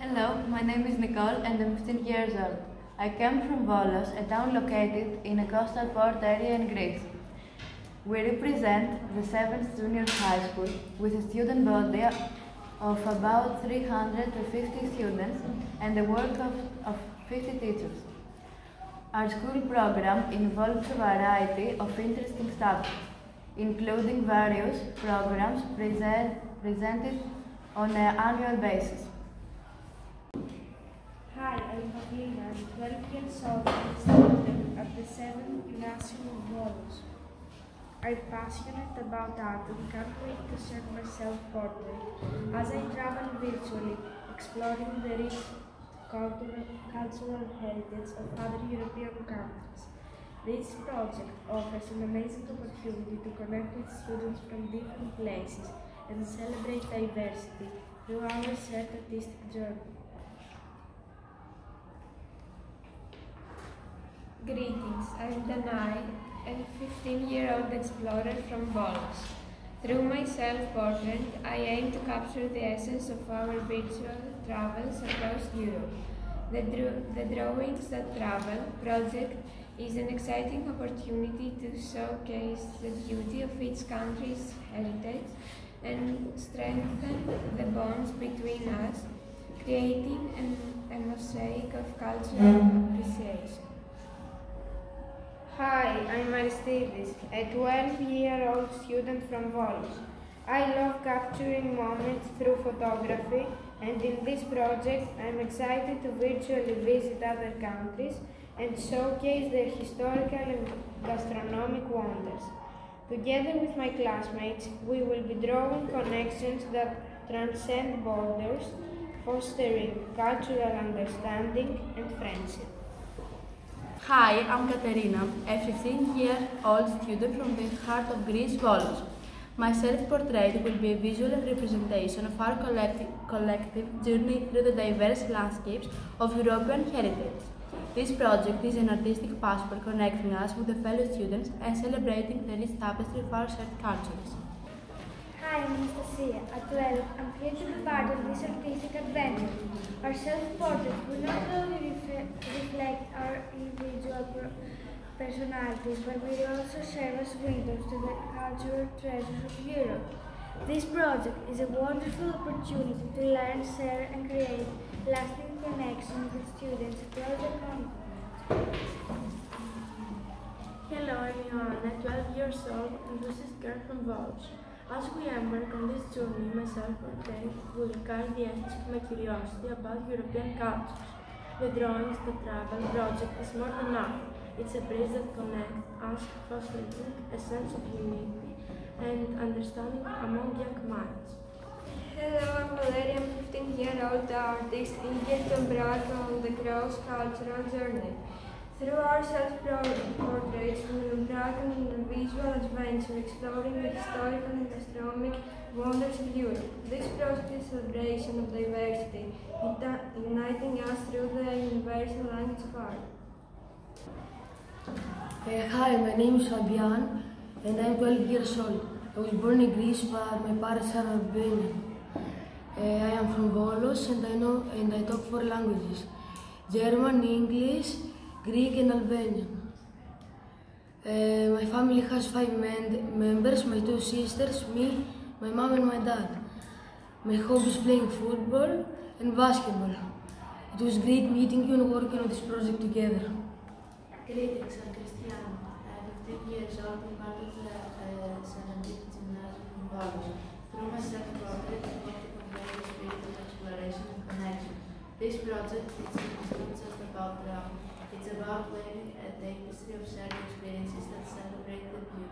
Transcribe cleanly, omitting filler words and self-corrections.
Hello, my name is Nicole and I'm 15 years old. I come from Volos, a town located in a coastal port area in Greece. We represent the 7th Junior High School with a student body of about 350 students and a work of 50 teachers. Our school program involves a variety of interesting subjects, including various programs presented on an annual basis. Hi, I'm Pavlina. I'm 12 years old and a student at the 7th Gymnasium of Volos. I'm passionate about art and can't wait to share my self-portrait as I travel virtually, exploring the rich cultural heritage of other European countries. This project offers an amazing opportunity to connect with students from different places and celebrate diversity through our shared artistic journey. Greetings, I'm Danai, a 15-year-old explorer from Volos. Through my self-portrait, I aim to capture the essence of our virtual travels across Europe. The Drawings That Travel project is an exciting opportunity to showcase the beauty of each country's heritage and strengthen the bonds between us, creating a mosaic of cultural appreciation. Hi, I'm Aristides, a 12-year-old student from Volos. I love capturing moments through photography, and in this project I'm excited to virtually visit other countries and showcase their historical and gastronomic wonders. Together with my classmates, we will be drawing connections that transcend borders, fostering cultural understanding and friendship. Hi, I'm Katerina, a 15-year-old student from the heart of Greece, Volos. My self-portrait will be a visual representation of our collective journey through the diverse landscapes of European heritage. This project is an artistic passport connecting us with the fellow students and celebrating the rich tapestry of our shared cultures. Hi, I'm Anastasia. At 12, I'm here to be part of this artistic adventure. Our self-portraits will not only reflect our individual personalities, but will also serve as windows to the cultural treasures of Europe. This project is a wonderful opportunity to learn, share, and create lasting connections with students across the continent. Hello, I'm Joanna, 12 years old, enthusiast girl from Volos. As we embark on this journey, my self-portrait will carry the essence of my curiosity about European cultures. The Drawings That Travel project is more than art. It's a bridge that connects us, fostering a sense of unity and understanding among young minds. Hello, I'm Valeria, I'm a 15-year-old artist eager to embark on the cross-cultural journey. Through our self-portraits, we will embark on a visual adventure exploring the historical and gastronomic wonders of Europe. This project is a celebration of diversity, uniting us through the universal language of art. Hi, my name is Fabian and I'm 12 years old. I was born in Greece, but my parents are Albanian. I am from Volos and I talk 4 languages: German, English, Greek and Albanian. My family has 5 members, my 2 sisters, me, my mom and my dad. My hobby is playing football and basketball. It was great meeting you and working on this project together. Greetings, I'm Cristiano. I'm 15 years old and part of the 17th Gymnasium in Volos. Through my self-portrait, I want to convey the spirit of exploration and connection. This project is not just about drawing. It's about weaving a tapestry of shared experiences that celebrate the beauty